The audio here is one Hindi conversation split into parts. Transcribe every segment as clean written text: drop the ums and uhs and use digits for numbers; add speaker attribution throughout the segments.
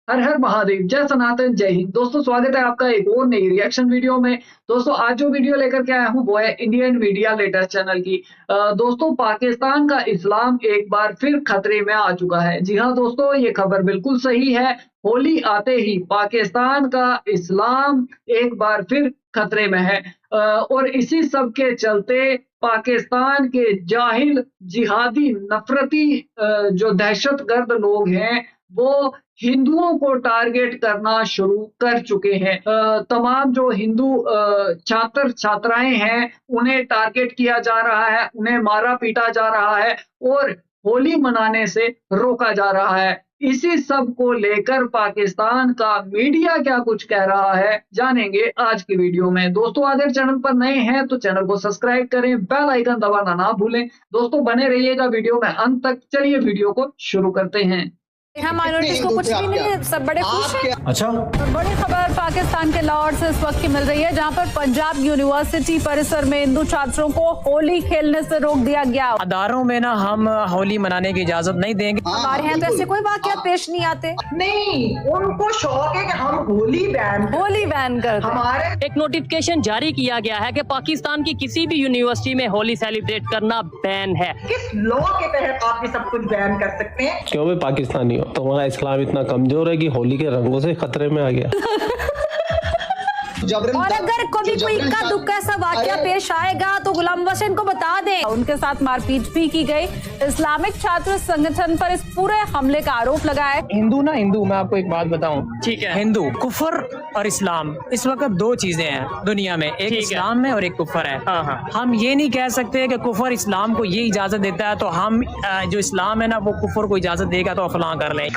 Speaker 1: हर हर महादेव, जय सनातन, जय हिंद। दोस्तों स्वागत है आपका एक और नई रिएक्शन वीडियो में। दोस्तों आज जो वीडियो लेकर के आया हूँ वो है इंडियन मीडिया लेटेस्ट चैनल की। दोस्तों पाकिस्तान का इस्लाम एक बार फिर खतरे में आ चुका है। जी हाँ दोस्तों, ये खबर बिल्कुल सही है। होली आते ही पाकिस्तान का इस्लाम एक बार फिर खतरे में है। और इसी सब के चलते पाकिस्तान के जाहिल जिहादी नफरती जो दहशतगर्द लोग हैं वो हिंदुओं को टारगेट करना शुरू कर चुके हैं। तमाम जो हिंदू छात्र छात्राएं हैं उन्हें टारगेट किया जा रहा है, उन्हें मारा पीटा जा रहा है और होली मनाने से रोका जा रहा है। इसी सब को लेकर पाकिस्तान का मीडिया क्या कुछ कह रहा है जानेंगे आज की वीडियो में। दोस्तों अगर चैनल पर नए हैं तो चैनल को सब्सक्राइब करें, बेल आइकन दबाना ना भूलें। दोस्तों बने रहिएगा वीडियो में अंत तक। चलिए वीडियो को शुरू करते हैं।
Speaker 2: यहाँ माइनॉरिटीज को कुछ भी नहीं है, सब बड़े खुश हैं।
Speaker 3: अच्छा,
Speaker 2: बड़ी खबर पाकिस्तान के लाहौर से इस वक्त की मिल रही है, जहाँ पर पंजाब यूनिवर्सिटी परिसर में हिंदू छात्रों को होली खेलने से रोक दिया गया।
Speaker 3: अदारों में ना हम होली मनाने की इजाजत नहीं देंगे।
Speaker 2: हमारे यहाँ तो ऐसे कोई वाकया पेश नहीं आते।
Speaker 4: नहीं, उनको शौक है कि हम होली बैन
Speaker 2: कर
Speaker 4: हमारे
Speaker 5: एक नोटिफिकेशन जारी किया गया है कि पाकिस्तान की किसी भी यूनिवर्सिटी में होली सेलिब्रेट करना बैन है।
Speaker 4: किस लॉ के तहत आप ये सब कुछ बैन कर सकते हैं?
Speaker 6: क्यों भी पाकिस्तानी हो, तुम्हारा इस्लाम इतना कमजोर है कि होली के रंगों से खतरे में आ गया।
Speaker 2: और अगर कभी कोई इक्का दुक्का ऐसा वाकया पेश आएगा तो गुलाम वसीम को बता दें। उनके साथ मारपीट भी की गई। इस्लामिक छात्र संगठन पर इस पूरे हमले का आरोप लगा है।
Speaker 3: हिंदू ना हिंदू, मैं आपको एक बात बताऊं,
Speaker 5: ठीक है।
Speaker 3: हिंदू कुफर और इस्लाम इस वक्त दो चीजें हैं दुनिया में, एक इस्लाम है और एक कुफर है।
Speaker 5: हाँ।
Speaker 3: हम ये नहीं कह सकते कि कुफर इस्लाम को ये इजाजत देता है तो हम जो इस्लाम है ना वो कुफर को इजाजत देगा तो फलां कर लें।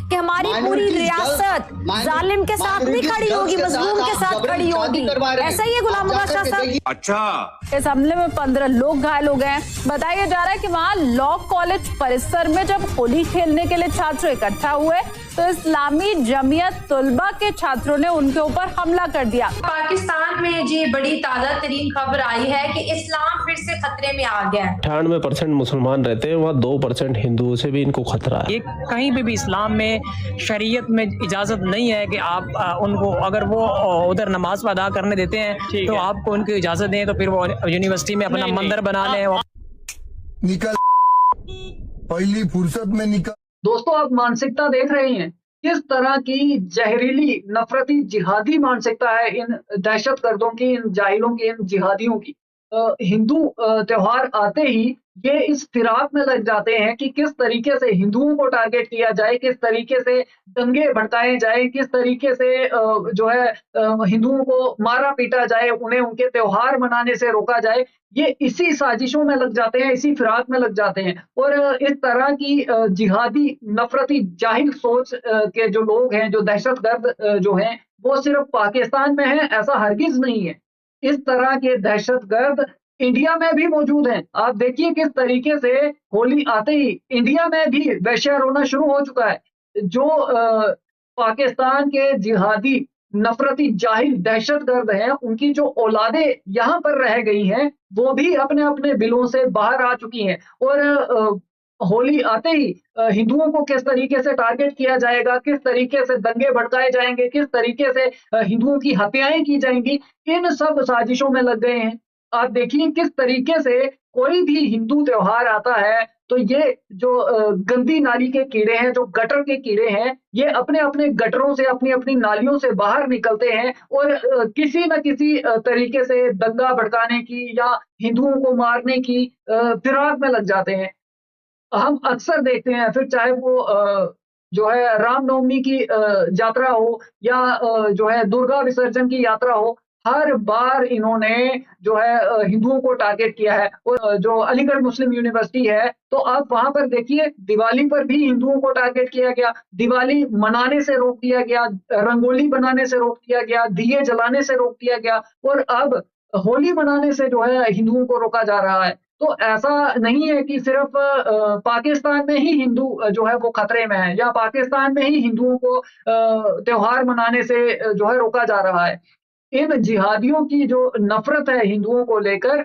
Speaker 2: कि हमारी पूरी रियासत जालिम के साथ नहीं खड़ी होगी, मजलूम के साथ खड़ी होगी। ऐसा ही है गुलाम नबी आज़ाद साहब।
Speaker 7: अच्छा,
Speaker 2: इस हमले में 15 लोग घायल हो गए हैं। बताया जा रहा है कि वहाँ लॉ कॉलेज परिसर में जब होली खेलने के लिए छात्र इकट्ठा हुए तो इस्लामी जमीयत तुलबा के छात्रों ने उनके ऊपर हमला कर दिया।
Speaker 8: पाकिस्तान में जी बड़ी ताज़ा तरीन खबर आई है कि इस्लाम फिर से खतरे में आ गया है।
Speaker 6: 98% मुसलमान रहते हैं, वहाँ 2% हिंदुओं से भी इनको खतरा है।
Speaker 3: ये कहीं पे भी इस्लाम में शरीयत में इजाजत नहीं है कि आप उनको अगर वो उधर नमाज अदा करने देते हैं तो आपको उनकी इजाजत दें तो फिर वो यूनिवर्सिटी में अपना मंदिर बना लें।
Speaker 7: निकल पहली फुर्सत में निकल।
Speaker 1: दोस्तों आप मानसिकता देख रहे हैं, किस तरह की जहरीली नफरती जिहादी मानसिकता है इन दहशतगर्दों की, इन जाहिलों की, इन जिहादियों की। हिंदू त्योहार आते ही ये इस फिराक में लग जाते हैं कि किस तरीके से हिंदुओं को टारगेट किया जाए, किस तरीके से दंगे भड़काए जाए, किस तरीके से जो है हिंदुओं को मारा पीटा जाए, उन्हें उनके त्योहार मनाने से रोका जाए। ये इसी साजिशों में लग जाते हैं, इसी फिराक में लग जाते हैं। और इस तरह की जिहादी नफरती जाहिल सोच के जो लोग हैं, जो दहशतगर्द जो हैं, वो सिर्फ पाकिस्तान में है ऐसा हरगिज नहीं है। इस तरह के दहशतगर्द इंडिया में भी मौजूद हैं। आप देखिए किस तरीके से होली आते ही इंडिया में भी वैश्या होना शुरू हो चुका है। जो पाकिस्तान के जिहादी नफरती जाहिल दहशतगर्द हैं, उनकी जो औलादें यहाँ पर रह गई हैं वो भी अपने अपने बिलों से बाहर आ चुकी हैं। और होली आते ही हिंदुओं को किस तरीके से टारगेट किया जाएगा, किस तरीके से दंगे भड़काए जाएंगे, किस तरीके से हिंदुओं की हत्याएं की जाएंगी, इन सब साजिशों में लग गए हैं। आप देखिए किस तरीके से कोई भी हिंदू त्योहार आता है तो ये जो गंदी नाली के कीड़े हैं, जो गटर के कीड़े हैं, ये अपने अपने गटरों से, अपनी अपनी नालियों से बाहर निकलते हैं और किसी न किसी तरीके से दंगा भड़काने की या हिंदुओं को मारने की फिराक में लग जाते हैं। हम अक्सर देखते हैं, फिर चाहे वो जो है रामनवमी की यात्रा हो या जो है दुर्गा विसर्जन की यात्रा हो, हर बार इन्होंने जो है हिंदुओं को टारगेट किया है। और जो अलीगढ़ मुस्लिम यूनिवर्सिटी है तो आप वहां पर देखिए दिवाली पर भी हिंदुओं को टारगेट किया गया, दिवाली मनाने से रोक दिया गया, रंगोली बनाने से रोक दिया गया, दिए जलाने से रोक दिया गया और अब होली मनाने से जो है हिंदुओं को रोका जा रहा है। तो ऐसा नहीं है कि सिर्फ पाकिस्तान में ही हिंदू जो है वो खतरे में है या पाकिस्तान में ही हिंदुओं को त्योहार मनाने से जो है रोका जा रहा है। इन जिहादियों की जो नफरत है हिंदुओं को लेकर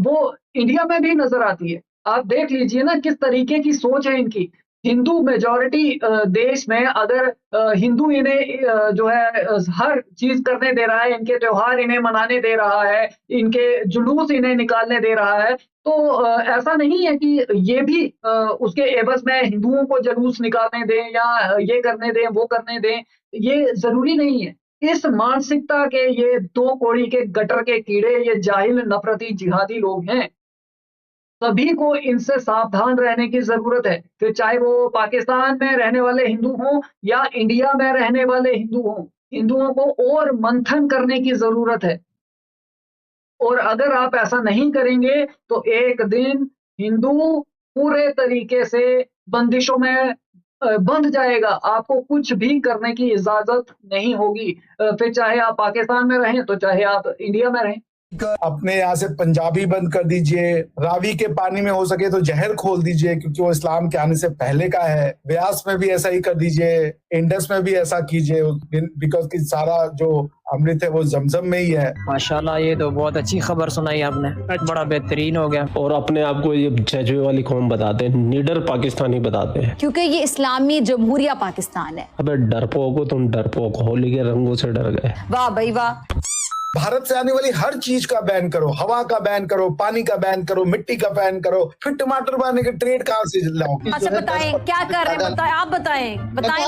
Speaker 1: वो इंडिया में भी नजर आती है। आप देख लीजिए ना किस तरीके की सोच है इनकी। हिंदू मेजॉरिटी देश में अगर हिंदू इन्हें जो है हर चीज करने दे रहा है, इनके त्योहार इन्हें मनाने दे रहा है, इनके जुलूस इन्हें निकालने दे रहा है, तो ऐसा नहीं है कि ये भी उसके एवज में हिंदुओं को जुलूस निकालने दें या ये करने दें वो करने दें, ये जरूरी नहीं है। इस मानसिकता के ये दो कौड़ी के गटर के कीड़े, ये जाहिल नफरती जिहादी लोग हैं। सभी को इनसे सावधान रहने की जरूरत है, फिर चाहे वो पाकिस्तान में रहने वाले हिंदू हों या इंडिया में रहने वाले हिंदू हों। हिंदुओं को और मंथन करने की जरूरत है, और अगर आप ऐसा नहीं करेंगे तो एक दिन हिंदू पूरे तरीके से बंदिशों में बंध जाएगा, आपको कुछ भी करने की इजाजत नहीं होगी, फिर चाहे आप पाकिस्तान में रहें तो चाहे आप इंडिया में रहें।
Speaker 9: अपने यहाँ से पंजाबी बंद कर दीजिए, रावी के पानी में हो सके तो जहर खोल दीजिए क्योंकि वो इस्लाम के आने से पहले का है। व्यास में भी ऐसा ही कर दीजिए, इंडस में भी ऐसा कीजिए, बिकॉज कि सारा जो अमृत है वो जमजम में ही है।
Speaker 3: माशाल्लाह, ये तो बहुत अच्छी खबर सुनाई आपने, बड़ा बेहतरीन हो गया।
Speaker 6: और अपने आप को ये जज्बे वाली कौम बताते हैं, निडर पाकिस्तानी बताते हैं,
Speaker 2: क्योंकि ये इस्लामी जमहूरिया पाकिस्तान है।
Speaker 6: अबे डरपोक हो तुम, डरपोक, होली के रंगों से डर गए।
Speaker 2: वाह भाई वाह।
Speaker 9: भारत से आने वाली हर चीज का बैन करो, हवा का बैन करो, पानी का बैन करो, मिट्टी का बैन करो, फिर टमाटर बनाने के ट्रेड कहाँ से लाओगे?
Speaker 2: अच्छा बताएं क्या कर रहे हैं, बताएं आप बताएं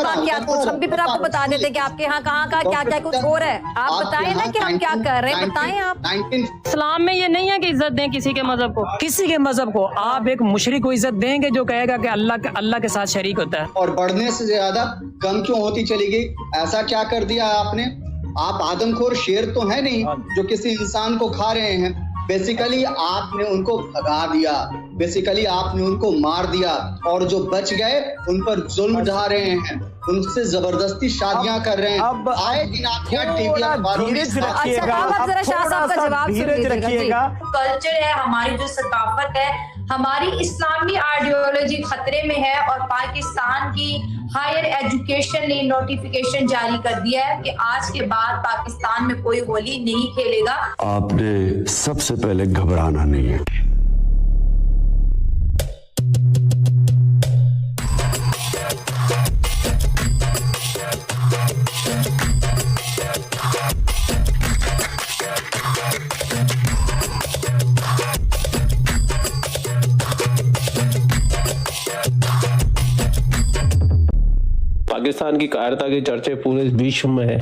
Speaker 2: वाकयात कुछ, हम भी फिर आपको बता देते कि आपके यहाँ कहाँ का क्या क्या कुछ हो रहा है। आप बताएं ना कि हम क्या कर रहे हैं, बताएं आप।
Speaker 5: इस्लाम में ये नहीं है कि इज्जत दें किसी के मजहब को।
Speaker 3: किसी के मजहब को आप एक मुशरिक को इज्जत देंगे जो कहेगा कि अल्लाह के साथ शरीक होता है।
Speaker 10: और बढ़ने से ज्यादा कम क्यों होती चली गई? ऐसा क्या कर दिया आपने? आप आदमखोर शेर तो है नहीं जो किसी इंसान को खा रहे हैं। बेसिकली आपने उनको भगा दिया, बेसिकली आपने उनको मार दिया, और जो बच गए उन पर जुल्म ढा रहे हैं, उनसे जबरदस्ती शादियां कर रहे हैं। आए दिन आप क्या टीवी अखबारों में
Speaker 8: कल्चर है, हमारी जो सकाफत है, हमारी इस्लामी आइडियोलॉजी खतरे में है, और पाकिस्तान की हायर एजुकेशन ने नोटिफिकेशन जारी कर दिया है कि आज के बाद पाकिस्तान में कोई होली नहीं खेलेगा।
Speaker 7: आपने सबसे पहले घबराना नहीं है।
Speaker 6: पाकिस्तान की कायरता की चर्चे पूरे विश्व में है।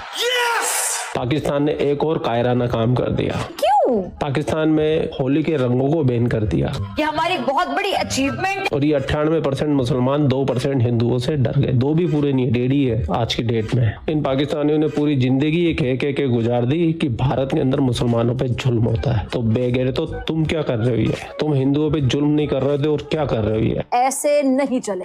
Speaker 6: पाकिस्तान ने एक और कायराना काम कर दिया।
Speaker 2: क्यों?
Speaker 6: पाकिस्तान में होली के रंगों को बैन कर दिया।
Speaker 2: ये हमारी बहुत बड़ी अचीवमेंट।
Speaker 6: और ये 98% मुसलमान 2% हिंदुओं से डर गए। 2 भी पूरे नहीं, 1.5 ही है आज की डेट में। इन पाकिस्तानियों ने पूरी जिंदगी ये कह के गुजार दी कि भारत के अंदर मुसलमानों पे जुल्म होता है। तो बेगैर तो तुम क्या कर रहे हो? ये तुम हिंदुओं पे जुल्म नहीं कर रहे थे और क्या कर रहे हो? ये
Speaker 2: ऐसे नहीं चले।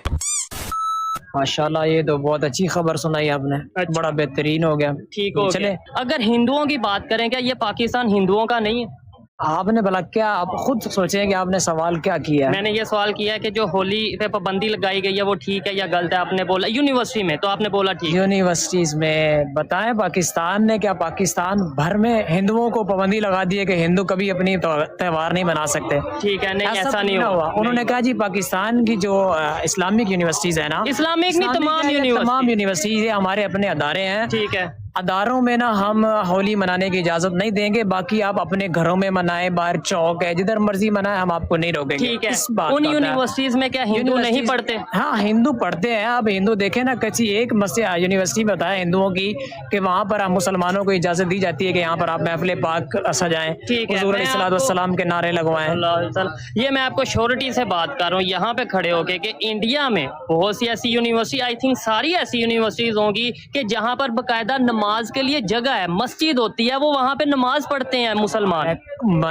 Speaker 3: माशाल्लाह, ये तो बहुत अच्छी खबर सुनाई आपने, बड़ा बेहतरीन हो गया।
Speaker 5: ठीक हो चले। अगर हिंदुओं की बात करें, क्या ये पाकिस्तान हिंदुओं का नहीं है?
Speaker 3: आपने भला क्या आप खुद सोचें कि आपने सवाल क्या किया है?
Speaker 5: मैंने ये सवाल किया है कि जो होली पे पाबंदी लगाई गई है वो ठीक है या गलत है? आपने बोला यूनिवर्सिटी में, तो आपने बोला ठीक।
Speaker 3: यूनिवर्सिटीज में बताएं, पाकिस्तान ने क्या पाकिस्तान भर में हिंदुओं को पाबंदी लगा दी है कि हिंदू कभी अपनी त्योहार नहीं मना सकते?
Speaker 5: ठीक है, नहीं ऐसा नहीं हुआ।
Speaker 3: उन्होंने कहा जी पाकिस्तान की जो इस्लामिक यूनिवर्सिटीज है ना,
Speaker 5: इस्लामिक नहीं, तमाम
Speaker 3: यूनिवर्सिटीज हमारे अपने अदारे हैं।
Speaker 5: ठीक है,
Speaker 3: अदारों में ना हम होली मनाने की इजाजत नहीं देंगे, बाकी आप अपने घरों में मनाएं, बाहर चौक है, जिधर मर्जी मनाएं, हम आपको नहीं रोकेंगे।
Speaker 5: ठीक है। उन यूनिवर्सिटीज में क्या हिंदू नहीं पढ़ते?
Speaker 3: हाँ, हिंदू पढ़ते हैं। आप हिंदू देखें ना, किसी एक यूनिवर्सिटी में बताया हिंदुओं की कि वहाँ पर हम मुसलमानों को इजाजत दी जाती है कि यहाँ पर आप महफिल पाक सजाएं, हुजूर अलैहिस्सलाम के नारे लगवाएं।
Speaker 5: ये मैं आपको श्योरिटी से बात कर रहा हूँ यहाँ पे खड़े होके कि इंडिया में बहुत सी ऐसी यूनिवर्सिटी, आई थिंक सारी ऐसी यूनिवर्सिटीज होंगी कि जहाँ पर बाकायदा नमाज के लिए जगह है, मस्जिद होती है, वो वहाँ पे नमाज पढ़ते हैं मुसलमान।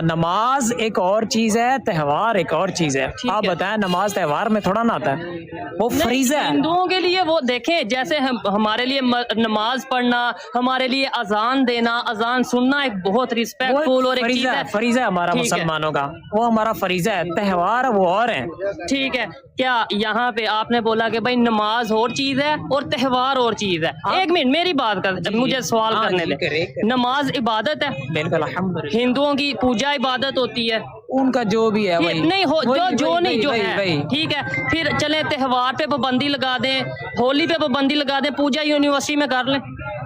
Speaker 3: नमाज एक और चीज है, त्योहार एक और चीज है। आप बताएं, नमाज त्योहार में थोड़ा ना आता है, वो फरीज है
Speaker 5: हिंदुओं के लिए। वो देखें, जैसे हमारे लिए नमाज पढ़ना, हमारे लिए अजान देना, अजान सुनना एक बहुत रिस्पेक्टफुल और एक
Speaker 3: फरीज है हमारा मुसलमानों का, वो हमारा फरीजा है। त्योहार वो और है।
Speaker 5: ठीक है, क्या यहाँ पे आपने बोला कि भाई नमाज और चीज है और त्योहार और चीज है? एक मिनट मेरी बात कर, मुझे सवाल करने दे। नमाज इबादत है,
Speaker 3: बिल्कुल, अल्हम्दुलिल्लाह।
Speaker 5: हिंदुओं की पूजा इबादत होती है,
Speaker 3: उनका जो भी है
Speaker 5: ठीक,
Speaker 3: वही
Speaker 5: नहीं हो
Speaker 3: वही-
Speaker 5: जो
Speaker 3: वही-
Speaker 5: नहीं जो
Speaker 3: वही-
Speaker 5: है
Speaker 3: वही।
Speaker 5: ठीक है। फिर चले त्योहार पे पाबंदी लगा दें, होली पे पाबंदी लगा दें, पूजा यूनिवर्सिटी में कर लें।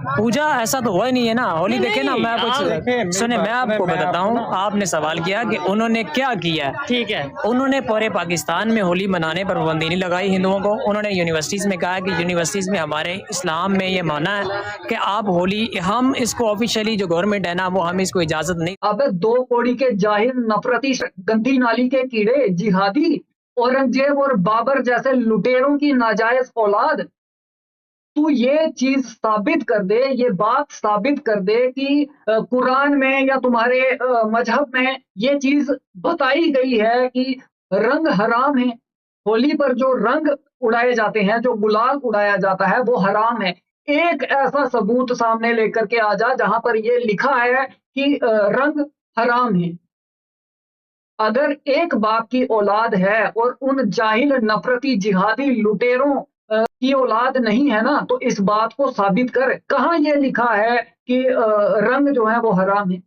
Speaker 3: पूजा ऐसा तो हुआ ही नहीं है ना। होली
Speaker 5: नहीं,
Speaker 3: देखे ना, मैं कुछ सुने, मैं आपको बताता हूँ। आपने सवाल किया कि उन्होंने क्या किया।
Speaker 5: ठीक है,
Speaker 3: उन्होंने पूरे पाकिस्तान में होली मनाने पर पाबंदी नहीं लगाई हिंदुओं को। उन्होंने यूनिवर्सिटीज में कहा कि यूनिवर्सिटीज में हमारे इस्लाम में ये माना है कि आप होली, हम इसको ऑफिशियली जो गवर्नमेंट है ना, वो हम इसको इजाजत नहीं।
Speaker 1: अबे दो कौड़ी के जाहिल, नफरती, गंदी नाली के कीड़े, जिहादी, औरंगजेब और बाबर जैसे लुटेरों की नाजायज औलाद, तू ये चीज साबित कर दे, ये बात साबित कर दे कि कुरान में या तुम्हारे मजहब में ये चीज बताई गई है कि रंग हराम है। होली पर जो रंग उड़ाए जाते हैं, जो गुलाल उड़ाया जाता है, वो हराम है। एक ऐसा सबूत सामने लेकर के आ जा जहां पर ये लिखा है कि रंग हराम है। अगर एक बाप की औलाद है और उन जाहिल, नफरती, जिहादी लुटेरों की औलाद नहीं है ना, तो इस बात को साबित कर। कहाँ ये लिखा है कि रंग जो है वो हराम है?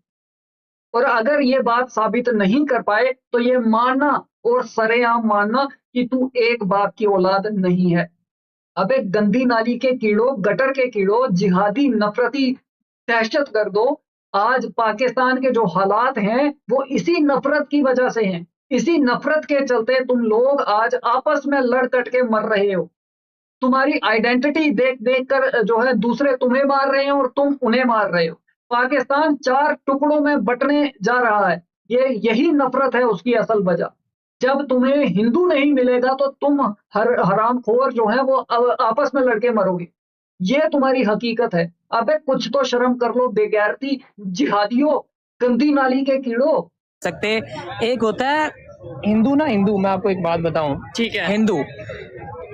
Speaker 1: और अगर ये बात साबित नहीं कर पाए तो ये मानना और सरेआम मानना कि तू एक बाप की औलाद नहीं है। अबे गंदी नाली के कीड़ों, गटर के कीड़ों, जिहादी, नफरती, दहशतगर्दों, आज पाकिस्तान के जो हालात हैं वो इसी नफरत की वजह से हैं। इसी नफरत के चलते तुम लोग आज आपस में लड़ कट के मर रहे हो। तुम्हारी आइडेंटिटी देख देख कर जो है दूसरे तुम्हें मार रहे हैं और तुम उन्हें मार रहे हो। पाकिस्तान 4 टुकड़ों में बंटने जा रहा है। यही नफरत है उसकी असल वजह। जब तुम्हें हिंदू नहीं मिलेगा तो तुम हरामखोर जो है वो आपस में लड़के मरोगे। ये तुम्हारी हकीकत है। अबे कुछ तो शर्म कर लो, बेगैरती, जिहादियों, गंदी नाली के कीड़ों।
Speaker 3: सकते एक होता है हिंदू ना, हिंदू, मैं आपको एक बात बताऊं,
Speaker 5: ठीक है।
Speaker 3: हिंदू,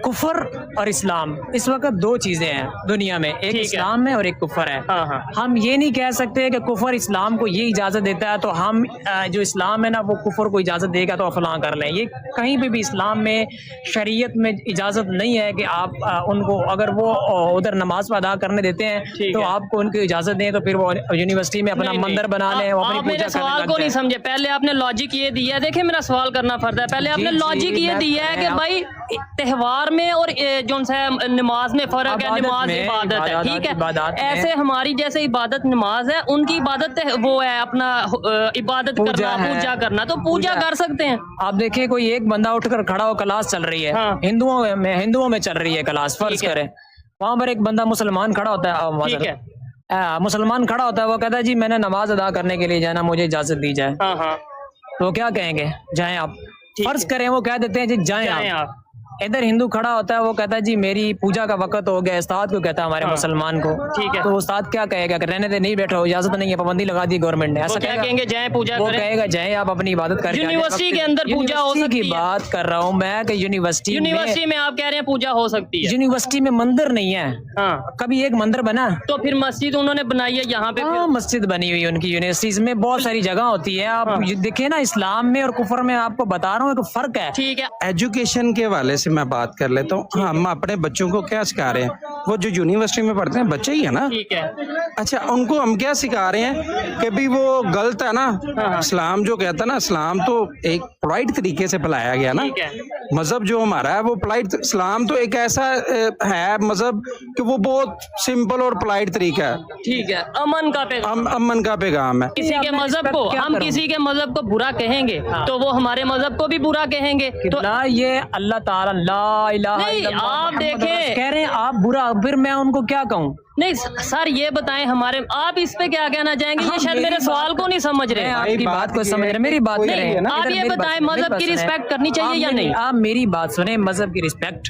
Speaker 3: कुफर और इस्लाम, इस वक्त 2 चीजें हैं दुनिया में, एक इस्लाम है और एक कुफर है।
Speaker 5: हाँ, हाँ।
Speaker 3: हम ये नहीं कह सकते कि कुफर इस्लाम को ये इजाजत देता है तो हम जो इस्लाम है ना वो कुफर को इजाजत देगा तो फलां कर लें। ये कहीं पे भी इस्लाम में, शरीयत में इजाजत नहीं है कि आप उनको, अगर वो उधर नमाज अदा करने देते हैं तो आपको उनकी इजाजत दें तो फिर वो यूनिवर्सिटी में अपना मंदिर बना लें, वो अपनी पूजा करने
Speaker 5: सवाल को नहीं समझे। पहले आपने लॉजिक ये दिया है, देखिए मेरा सवाल करना फर्ज है। पहले आपने लॉजिक ये दिया है कि भाई त्योहार में और जो है नमाज में फर्क है, नमाज इबादत है, ठीक है। ऐसे हमारी जैसे इबादत नमाज है, उनकी इबादत वो है अपना इबादत करना, पूजा करना, तो पूजा कर सकते हैं।
Speaker 3: आप देखिए कोई एक बंदा उठकर खड़ा हो, क्लास चल रही है,
Speaker 5: हाँ।
Speaker 3: हिंदुओं में चल रही है क्लास, फर्ज करें, वहां पर एक बंदा मुसलमान खड़ा होता है,
Speaker 5: ठीक है,
Speaker 3: मुसलमान खड़ा होता है, वो कहता है जी मैंने नमाज अदा करने के लिए जाना, मुझे इजाजत दी जाए।
Speaker 5: हाँ, हाँ।
Speaker 3: तो क्या कहेंगे? जाएं आप। फर्ज करें वो कह देते हैं जी जाएं आप। इधर हिंदू खड़ा होता है, वो कहता है जी मेरी पूजा का वक्त हो गया, उस्ताद को कहता है हमारे मुसलमान को,
Speaker 5: ठीक है।
Speaker 3: तो उस्ताद क्या कहेगा कि रहने दे, नहीं बैठो, इजाजत नहीं है, पाबंदी लगा दी गवर्नमेंट ने, ऐसा
Speaker 5: क्या कहेंगे? जाए पूजा
Speaker 3: वो
Speaker 5: करें।
Speaker 3: कहेगा जाए आप अपनी इबादत करके।
Speaker 5: यूनिवर्सिटी के अंदर पूजा हो सकती है।
Speaker 3: की बात कर रहा हूँ मैं कि यूनिवर्सिटी
Speaker 5: में आप कह रहे हैं पूजा हो सकती है।
Speaker 3: यूनिवर्सिटी में मंदिर नहीं है।
Speaker 5: हाँ।
Speaker 3: कभी एक मंदिर बना
Speaker 5: तो फिर मस्जिद उन्होंने बनाई है यहाँ पे।
Speaker 3: हाँ, मस्जिद बनी हुई उनकी यूनिवर्सिटीज में, बहुत सारी जगह होती है। आप देखिए ना, इस्लाम में और कुफर में आपको बता रहा हूँ एक फर्क है।
Speaker 5: ठीक है।
Speaker 11: एजुकेशन के हवाले से मैं बात कर लेता हूँ। हम अपने बच्चों को क्या सिखा रहे हैं? वो जो यूनिवर्सिटी में पढ़ते हैं बच्चे ही है ना,
Speaker 5: ठीक है।
Speaker 11: अच्छा, उनको हम क्या सिखा रहे हैं कि भी वो गलत है ना। इस्लाम जो कहता है ना, इस्लाम तो एक पोलाइट तरीके से फैलाया गया ना। मजहब जो हमारा है वो पोलाइट, इस्लाम तो एक ऐसा है मजहब कि वो बहुत सिंपल और पोलाइट तरीका है,
Speaker 5: ठीक है। अमन का
Speaker 11: पैगाम है।
Speaker 5: किसी के मजहब को हम किसी के मजहब को बुरा कहेंगे तो वो हमारे मजहब को भी बुरा कहेंगे। तो
Speaker 3: ये अल्लाह ताला ला इलाहा इल्लल्लाह,
Speaker 5: आप देखें,
Speaker 3: कह रहे हैं आप बुरा, फिर मैं उनको क्या कहूँ?
Speaker 5: नहीं सर, ये बताएं हमारे, आप इस पे क्या कहना चाहेंगे? ये शायद मेरे सवाल को नहीं समझ रहे।
Speaker 3: आपकी बात को समझ रहे, मेरी बात करें।
Speaker 5: आप ये बताएं मजहब की रिस्पेक्ट करनी चाहिए या नहीं?
Speaker 3: आप मेरी बात सुने, मजहब की रिस्पेक्ट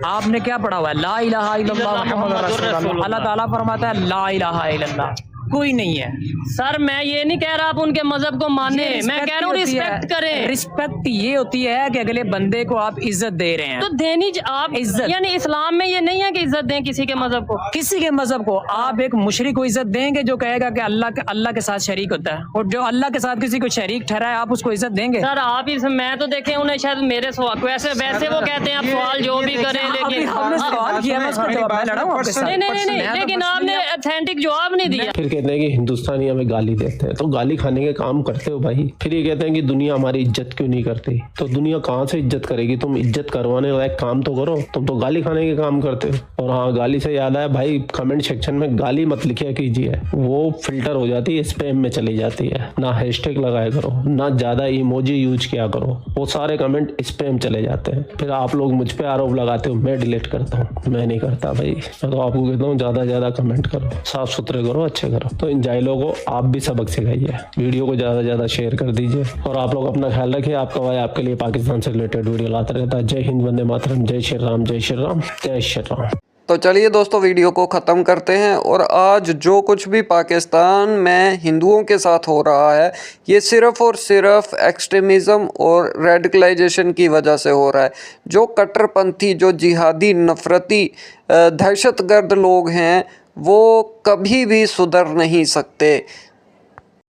Speaker 3: आपने क्या पढ़ा हुआ है? ला इलाहा इल्लल्लाह मुहम्मदुर रसूलुल्लाह। अल्लाह ताला फरमाता है ला इलाहा इल्लल्लाह, कोई नहीं है।
Speaker 5: सर मैं ये नहीं कह रहा आप उनके मजहब को माने, मैं कह रहा हूँ रिस्पेक्ट करें।
Speaker 3: रिस्पेक्ट ये होती है कि अगले बंदे को आप इज्जत दे रहे हैं,
Speaker 5: तो देनी आप
Speaker 3: इज्जत,
Speaker 5: यानी इस्लाम में ये नहीं है कि इज्जत दें किसी के मजहब को।
Speaker 3: किसी के मजहब को आप एक मुशरिक को इज्जत देंगे जो कहेगा कि अल्लाह के साथ शरीक होता है, और जो अल्लाह के साथ किसी को शरीक ठहराए आप उसको इज्जत देंगे?
Speaker 5: सर आप इस, मैं तो देखे उन्हें शायद मेरे सवाल वैसे वो कहते हैं आप सवाल जो भी करें, लेकिन
Speaker 3: हमने सवाल किया, मैं उसका जवाब मैं लड़ा हूं आपके साथ।
Speaker 5: नहीं, लेकिन आपने ऑथेंटिक जवाब नहीं दिया।
Speaker 6: फिर कहते हैं कि हिंदुस्तानी हमें गाली देते हैं, तो गाली खाने के काम करते हो भाई। फिर ये कहते हैं कि दुनिया हमारी इज्जत क्यों नहीं करती, तो दुनिया कहाँ से इज्जत करेगी? तुम इज्जत करवाने लायक काम तो करो, तुम तो गाली खाने के काम करते हो। और हाँ, गाली से याद आया भाई, कमेंट सेक्शन में गाली मत लिखा कीजिए, वो फिल्टर हो जाती है, स्पैम में चली जाती है। ना हैशटैग लगाया करो, ना ज्यादा इमोजी यूज किया करो, वो सारे कमेंट स्पैम चले जाते हैं। फिर आप लोग मुझ पे आरोप लगाते हो, मैं डिलीट करता हूँ, मैं नहीं करता भाई। मैं तो आपको कहता हूँ ज्यादा ज्यादा कमेंट करो, साफ सुथरे करो, अच्छे करो। तो इन जाहिलों को आप भी सबक सिखाइए, वीडियो को ज्यादा ज्यादा शेयर कर दीजिए, और आप लोग अपना ख्याल रखिए। आपका भाई आपके लिए पाकिस्तान से रिलेटेड वीडियो लाता रहता है। जय हिंद, वंदे मातरम, जय श्री राम, जय श्री राम, जय श्री राम।
Speaker 12: तो चलिए दोस्तों, वीडियो को ख़त्म करते हैं। और आज जो कुछ भी पाकिस्तान में हिंदुओं के साथ हो रहा है, ये सिर्फ़ और सिर्फ एक्सट्रीमिज़म और रेडिकलाइजेशन की वजह से हो रहा है। जो कट्टरपंथी, जो जिहादी, नफ़रती, दहशतगर्द लोग हैं, वो कभी भी सुधर नहीं सकते।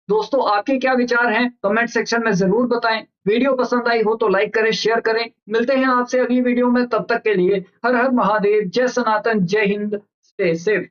Speaker 1: दोस्तों, आपके क्या विचार हैं कमेंट सेक्शन में जरूर बताएं। वीडियो पसंद आई हो तो लाइक करें, शेयर करें। मिलते हैं आपसे अगली वीडियो में, तब तक के लिए हर हर महादेव, जय सनातन, जय हिंद, स्टे सेफ।